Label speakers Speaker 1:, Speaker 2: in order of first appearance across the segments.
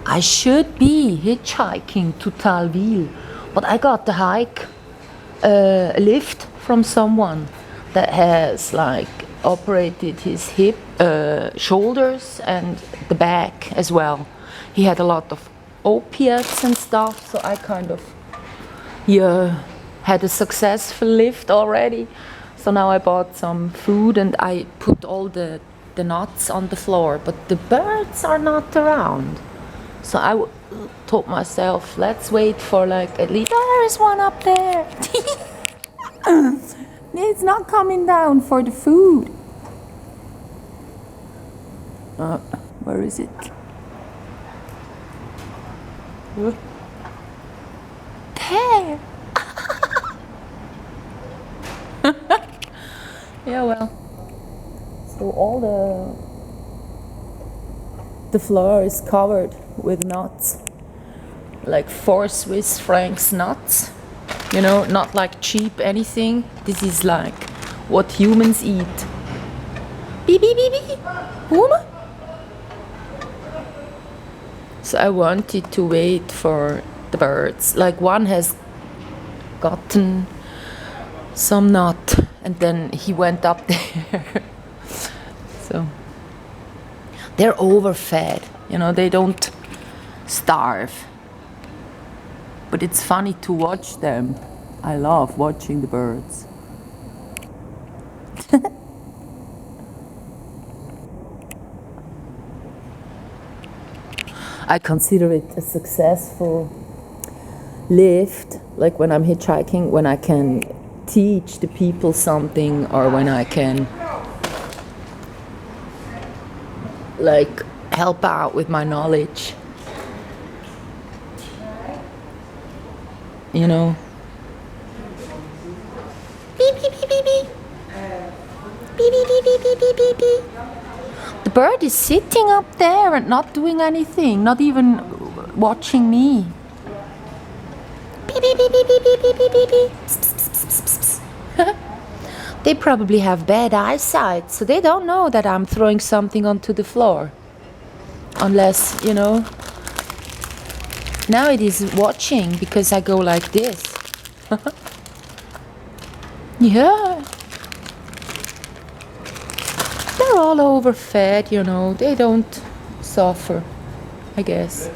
Speaker 1: I should be hitchhiking to Talville, but I got the hike lift from someone that has like operated his hip, shoulders, and the back as well. He had a lot of opiates and stuff, so I kind of had a successful lift already. So now I bought some food and I put all the nuts on the floor, but the birds are not around. So I told myself, let's wait for like at least there is one up there. It's not coming down for the food. Where is it? There. Yeah, well. So all the floor is covered with nuts, like 4 Swiss francs nuts. You know, not like cheap anything. This is like what humans eat. Beep beep beep beep. Boom. So I wanted to wait for the birds. Like one has gotten some nut and then he went up there. So they're overfed, you know, they don't starve. But it's funny to watch them. I love watching the birds. I consider it a successful lift, like when I'm hitchhiking, when I can teach the people something, or when I can like help out with my knowledge. You know. Beep beep beep beep beep. Beep beep beep beep beep beep beep beep. The bird is sitting up there and not doing anything, not even watching me. Beep beep beep beep beep beep beep beep beep beep. They probably have bad eyesight, so they don't know that I'm throwing something onto the floor. Unless, you know, now it is watching because I go like this. Yeah. They're all overfed, you know, they don't suffer, I guess.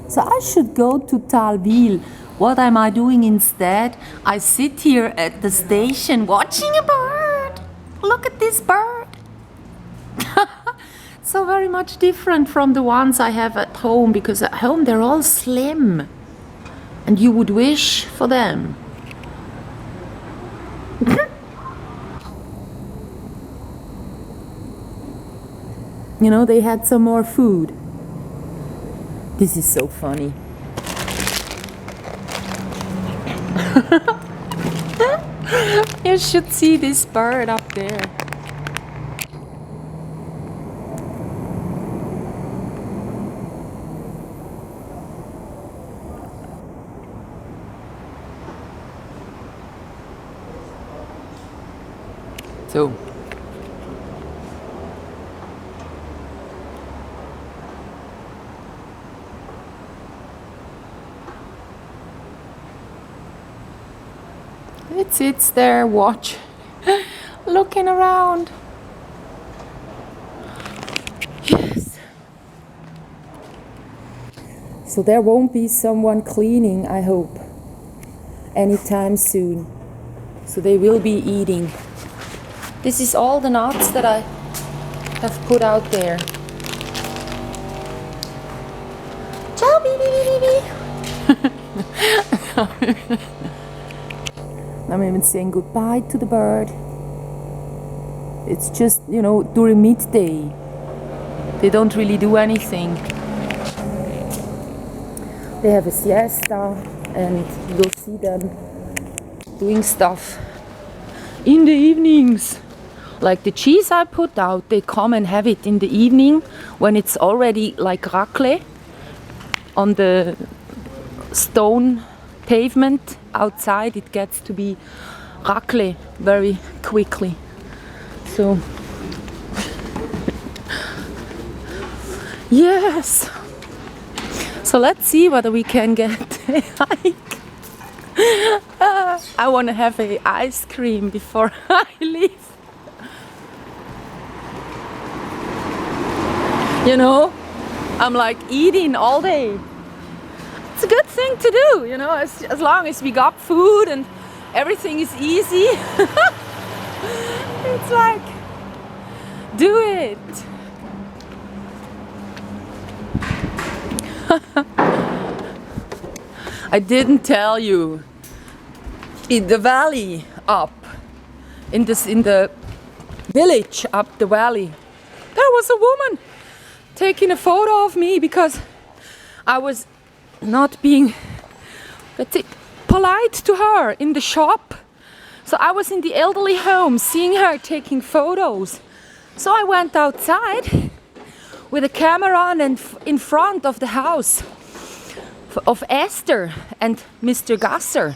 Speaker 1: So I should go to Talville. What am I doing instead? I sit here at the station watching a bird. Look at this bird. So very much different from the ones I have at home, because at home they're all slim and you would wish for them. You know, they had some more food. This is so funny. You should see this bird up there. So it sits there, watch, looking around. Yes. So there won't be someone cleaning, I hope, anytime soon. So they will be eating. This is all the nuts that I have put out there. Ciao, baby. I'm even saying goodbye to the bird. It's just, you know, during midday. They don't really do anything. They have a siesta and you'll see them doing stuff in the evenings. Like the cheese I put out, they come and have it in the evening when it's already like raclette on the stone pavement outside it gets to be raclé very quickly. So yes. So let's see whether we can get a hike. I want to have a ice cream before I leave. You know, I'm like eating all day. It's a good thing to do, you know, as long as we got food and everything is easy. It's like, do it. I didn't tell you. In the valley up, in the village up the valley, there was a woman taking a photo of me because I was not being, let's say, polite to her in the shop. So I was in the elderly home seeing her taking photos. So I went outside with a camera and in front of the house of Esther and Mr. Gasser.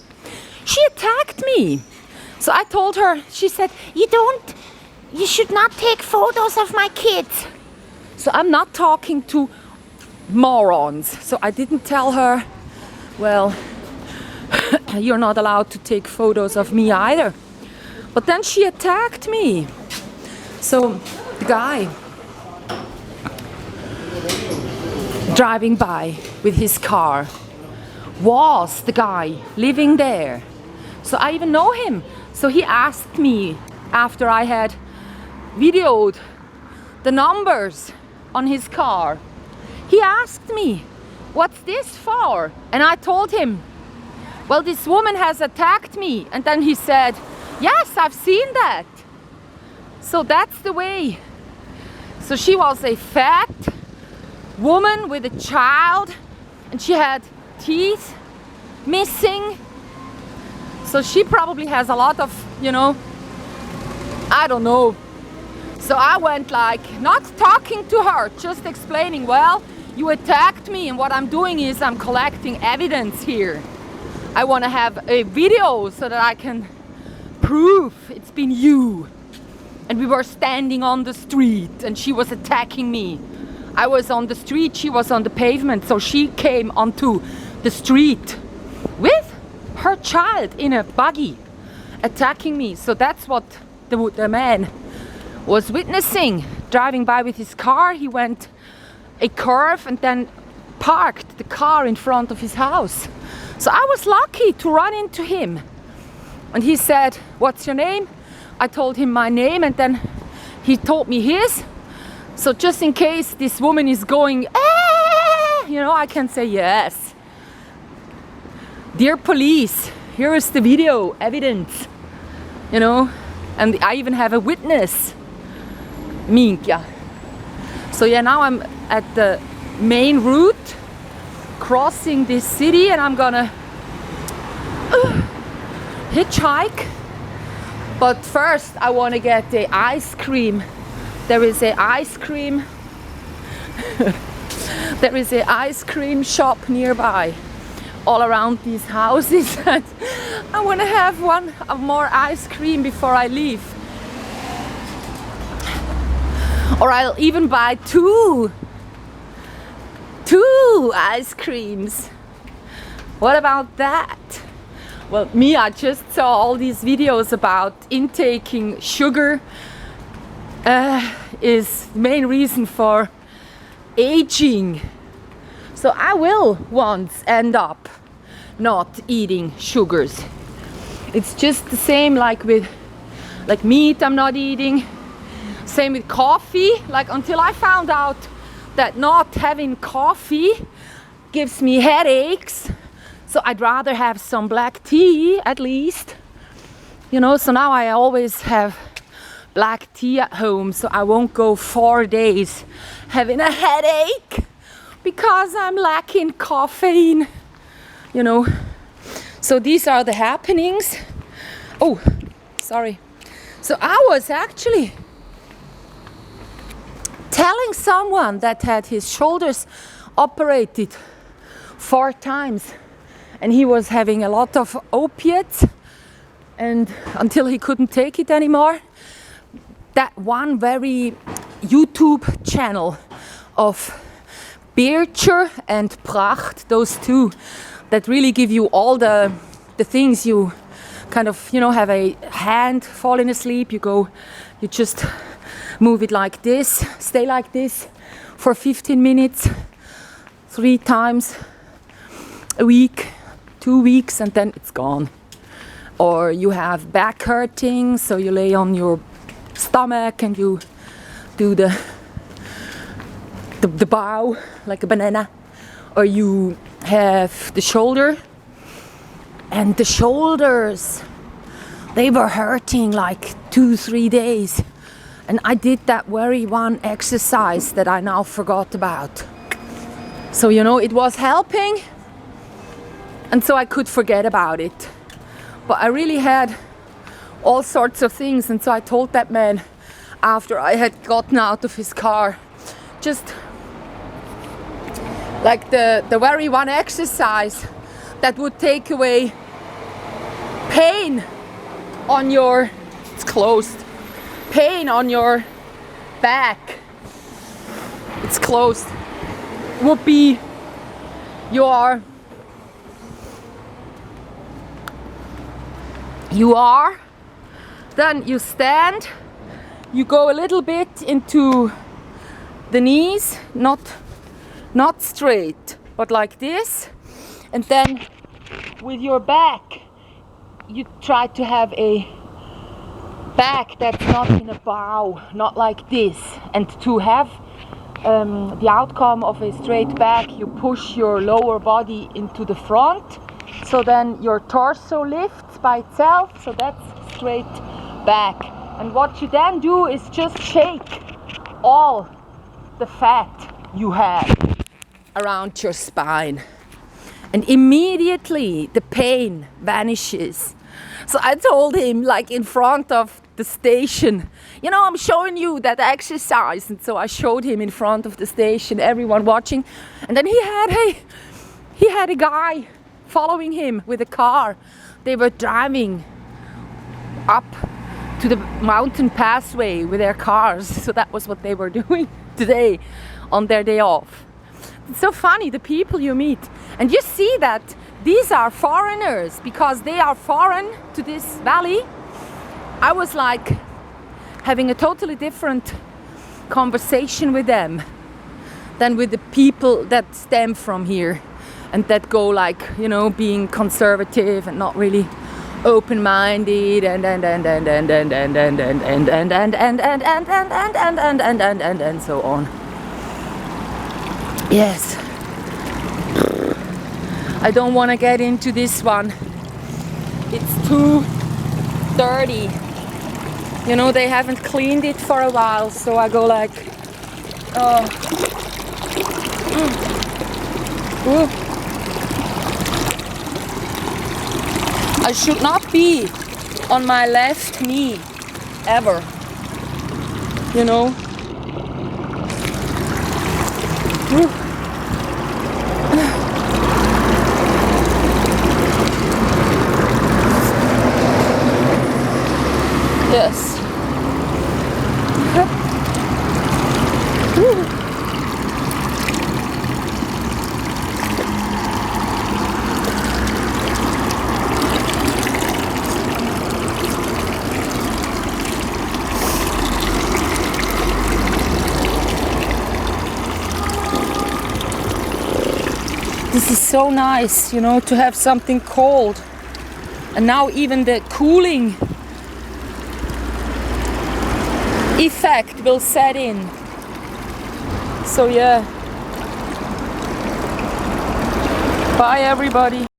Speaker 1: She attacked me. So I told her, she said, you should not take photos of my kids. So I'm not talking to morons. So I didn't tell her, well, you're not allowed to take photos of me either. But then she attacked me. So the guy driving by with his car was the guy living there. So I even know him. So he asked me after I had videoed the numbers on his car. He asked me, what's this for? And I told him, well, this woman has attacked me. And then he said, yes, I've seen that. So that's the way. So she was a fat woman with a child and she had teeth missing. So she probably has a lot of, you know, I don't know. So I went like, not talking to her, just explaining, well, you attacked me and what I'm doing is I'm collecting evidence here. I want to have a video so that I can prove it's been you. And we were standing on the street and she was attacking me. I was on the street, she was on the pavement, so she came onto the street with her child in a buggy attacking me. So that's what the man was witnessing. Driving by with his car, he went a curve and then parked the car in front of his house. So I was lucky to run into him. And he said, what's your name? I told him my name and then he told me his. So just in case this woman is going, you know, I can say yes. Dear police, here is the video evidence, you know, and I even have a witness. Minkia. So yeah, now I'm at the main route, crossing this city, and I'm gonna hitchhike. But first I want to get the ice cream. There is a ice cream there is a ice cream shop nearby all around these houses and I want to have one more ice cream before I leave. Or I'll even buy two ice creams. What about that? Well, me, I just saw all these videos about intaking sugar is the main reason for aging. So I will once end up not eating sugars. It's just the same like with meat I'm not eating. Same with coffee, like until I found out that not having coffee gives me headaches. So I'd rather have some black tea at least. You know, so now I always have black tea at home, so I won't go 4 days having a headache because I'm lacking caffeine, you know. So these are the happenings. Oh, sorry. So I was actually telling someone that had his shoulders operated 4 times and he was having a lot of opiates, and until he couldn't take it anymore. That one very YouTube channel of Bircher and Pracht, those two, that really give you all the things you kind of, you know, have a hand falling asleep, you just move it like this, stay like this for 15 minutes, 3 times a week, 2 weeks, and then it's gone. Or you have back hurting, so you lay on your stomach and you do the bow like a banana. Or you have the shoulder, and the shoulders, they were hurting like 2-3 days. And I did that very one exercise that I now forgot about. So, you know, it was helping, and so I could forget about it. But I really had all sorts of things, and so I told that man after I had gotten out of his car, just like the very one exercise that would take away pain on your, it's closed, pain on your back, it's closed, would be you are, then you stand, you go a little bit into the knees, not straight, but like this, and then with your back you try to have a back that's not in a bow, not like this. And to have the outcome of a straight back, you push your lower body into the front, so then your torso lifts by itself, so that's straight back. And what you then do is just shake all the fat you have around your spine, and immediately the pain vanishes. So I told him, like in front of the station, you know, I'm showing you that exercise. And so I showed him in front of the station, everyone watching. And then he had a guy following him with a car. They were driving up to the mountain pathway with their cars. So that was what they were doing today on their day off. It's so funny, the people you meet. And you see that these are foreigners because they are foreign to this valley. I was like having a totally different conversation with them than with the people that stem from here and that go like, you know, being conservative and not really open-minded and so on. Yes. I don't want to get into this one. It's too dirty. You know, they haven't cleaned it for a while, so I go like, oh. I should not be on my left knee, ever. You know? Yes. This is so nice, you know, to have something cold. And now even the cooling effect will set in. So yeah. Bye everybody.